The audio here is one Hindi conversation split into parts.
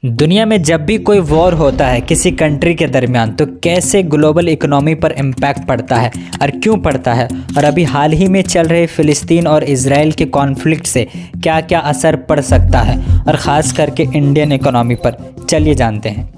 दुनिया में जब भी कोई वॉर होता है किसी कंट्री के दरमियान तो कैसे ग्लोबल इकोनॉमी पर इम्पैक्ट पड़ता है और क्यों पड़ता है, और अभी हाल ही में चल रहे फ़िलिस्तीन और इजराइल के कॉन्फ्लिक्ट से क्या क्या असर पड़ सकता है, और ख़ास करके इंडियन इकोनॉमी पर, चलिए जानते हैं।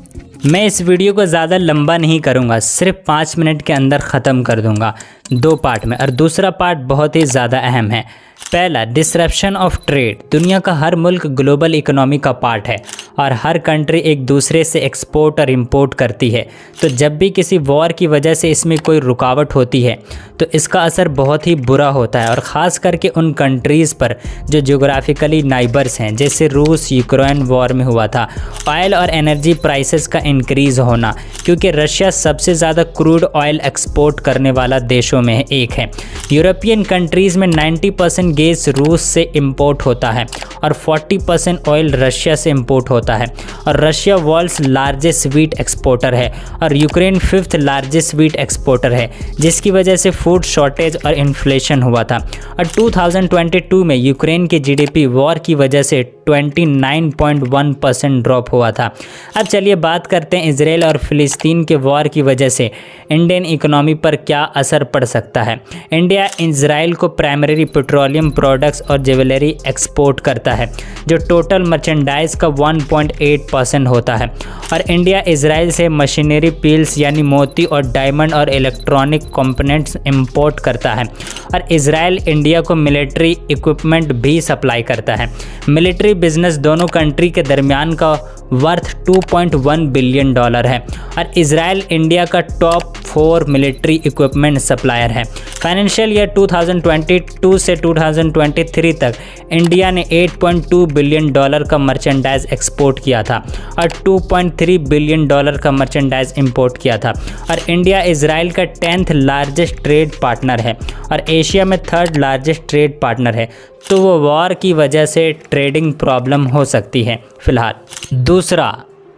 मैं इस वीडियो को ज़्यादा लंबा नहीं करूँगा, सिर्फ 5 मिनट के अंदर ख़त्म कर दूँगा 2 पार्ट में, और दूसरा पार्ट बहुत ही ज़्यादा अहम है। पहला, डिसरप्शन ऑफ ट्रेड। दुनिया का हर मुल्क ग्लोबल इकोनॉमी का पार्ट है और हर कंट्री एक दूसरे से एक्सपोर्ट और इंपोर्ट करती है, तो जब भी किसी वॉर की वजह से इसमें कोई रुकावट होती है तो इसका असर बहुत ही बुरा होता है, और ख़ास करके उन कंट्रीज़ पर जो ज्योग्राफिकली नाइबर्स हैं, जैसे रूस यूक्रेन वॉर में हुआ था। ऑयल और एनर्जी प्राइसेस का इंक्रीज़ होना, क्योंकि रशिया सबसे ज़्यादा क्रूड ऑयल एक्सपोर्ट करने वाला देशों में एक है। यूरोपियन कंट्रीज़ में 90% गैस रूस से इंपोर्ट होता है और 40% ऑयल रशिया से इंपोर्ट होता है, और Russia world's largest wheat exporter है और Ukraine 5th largest wheat exporter है, जिसकी वजह से फूड शॉर्टेज और इन्फ्लेशन हुआ था। और 2022 में यूक्रेन की जीडीपी वॉर की वजह से 29.1% ड्रॉप हुआ था। अब चलिए बात करते हैं इजराइल और फ़िलिस्तीन के वॉर की वजह से इंडियन इकोनॉमी पर क्या असर पड़ सकता है। इंडिया इजराइल को प्राइमरी पेट्रोलियम प्रोडक्ट्स और ज्वेलरी एक्सपोर्ट करता है, जो टोटल मर्चेंडाइज का 1.8% होता है, और इंडिया इजराइल से मशीनरी पील्स यानी मोती और डायमंड और इलेक्ट्रॉनिक कंपोनेंट्स इंपोर्ट करता है, और इजराइल इंडिया को मिलिट्री इक्विपमेंट भी सप्लाई करता है। मिलिट्री बिजनेस दोनों कंट्री के दरमियान का वर्थ $2.1 बिलियन है, और इजराइल इंडिया का टॉप 4 मिलिट्री इक्विपमेंट सप्लायर है। फाइनेंशियल ईयर 2022 से 2023 तक इंडिया ने $8.2 बिलियन का मर्चेंडाइज एक्सपोर्ट किया था और $2.3 बिलियन का मर्चेंडाइज इंपोर्ट किया था, और इंडिया इजराइल का 10th लार्जेस्ट ट्रेड पार्टनर है और एशिया में 3rd लार्जेस्ट ट्रेड पार्टनर है। तो वो वॉर की वजह से ट्रेडिंग प्रॉब्लम हो सकती है फ़िलहाल। दूसरा,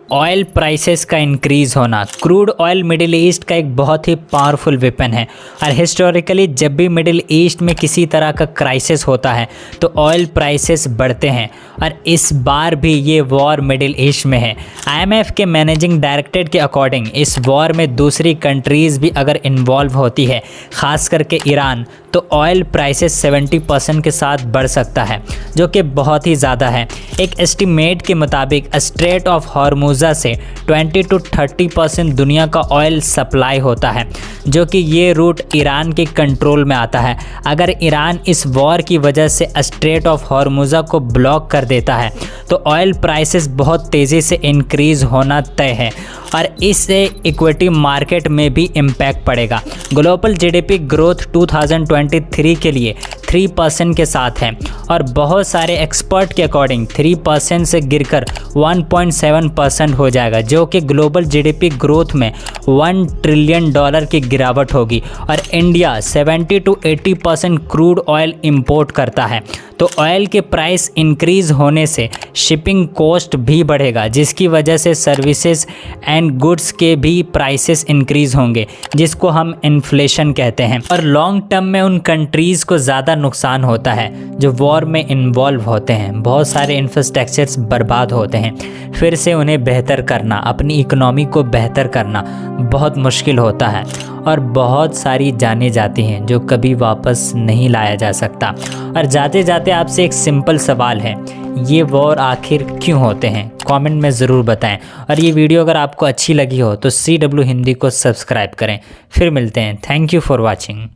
ऑयल प्राइसेस का इंक्रीज़ होना। क्रूड ऑयल मिडिल ईस्ट का एक बहुत ही पावरफुल वेपन है, और हिस्टोरिकली जब भी मिडिल ईस्ट में किसी तरह का क्राइसिस होता है तो ऑयल प्राइसेस बढ़ते हैं, और इस बार भी ये वॉर मिडिल ईस्ट में है। IMF के मैनेजिंग डायरेक्टर के अकॉर्डिंग इस वॉर में दूसरी कंट्रीज़ भी अगर इन्वॉल्व होती है, ख़ास करके ईरान, तो ऑयल प्राइसेस 70% के साथ बढ़ सकता है, जो कि बहुत ही ज़्यादा है। एक एस्टिमेट के मुताबिक स्ट्रेट ऑफ हॉर्मुज़ा से 20 to 30% दुनिया का ऑयल सप्लाई होता है, जो कि ये रूट ईरान के कंट्रोल में आता है। अगर ईरान इस वॉर की वजह से स्ट्रेट ऑफ हॉर्मुज़ा को ब्लॉक कर देता है तो ऑयल प्राइसेस बहुत तेज़ी से इंक्रीज़ होना तय है, और इससे इक्विटी मार्केट में भी इम्पैक्ट पड़ेगा। ग्लोबल जीडीपी ग्रोथ 2023 के लिए 3% के साथ है, और बहुत सारे एक्सपर्ट के अकॉर्डिंग 3% से गिरकर 1.7% हो जाएगा, जो कि ग्लोबल जीडीपी ग्रोथ में $1 ट्रिलियन की गिरावट होगी। और India 70 to 80% crude oil import करता है, तो ऑयल के प्राइस इंक्रीज़ होने से शिपिंग कॉस्ट भी बढ़ेगा, जिसकी वजह से सर्विसेज एंड गुड्स के भी प्राइसेस इंक्रीज़ होंगे, जिसको हम इन्फ्लेशन कहते हैं। और लॉन्ग टर्म में उन कंट्रीज़ को ज़्यादा नुकसान होता है जो वॉर में इन्वॉल्व होते हैं। बहुत सारे इंफ्रास्ट्रक्चर्स बर्बाद होते हैं, फिर से उन्हें बेहतर करना, अपनी इकोनॉमी को बेहतर करना बहुत मुश्किल होता है, और बहुत सारी जानें जाती हैं जो कभी वापस नहीं लाया जा सकता। और जाते जाते आपसे एक सिंपल सवाल है, ये वॉर आखिर क्यों होते हैं? कमेंट में ज़रूर बताएं, और ये वीडियो अगर आपको अच्छी लगी हो तो CW हिंदी को सब्सक्राइब करें। फिर मिलते हैं। Thank you for watching.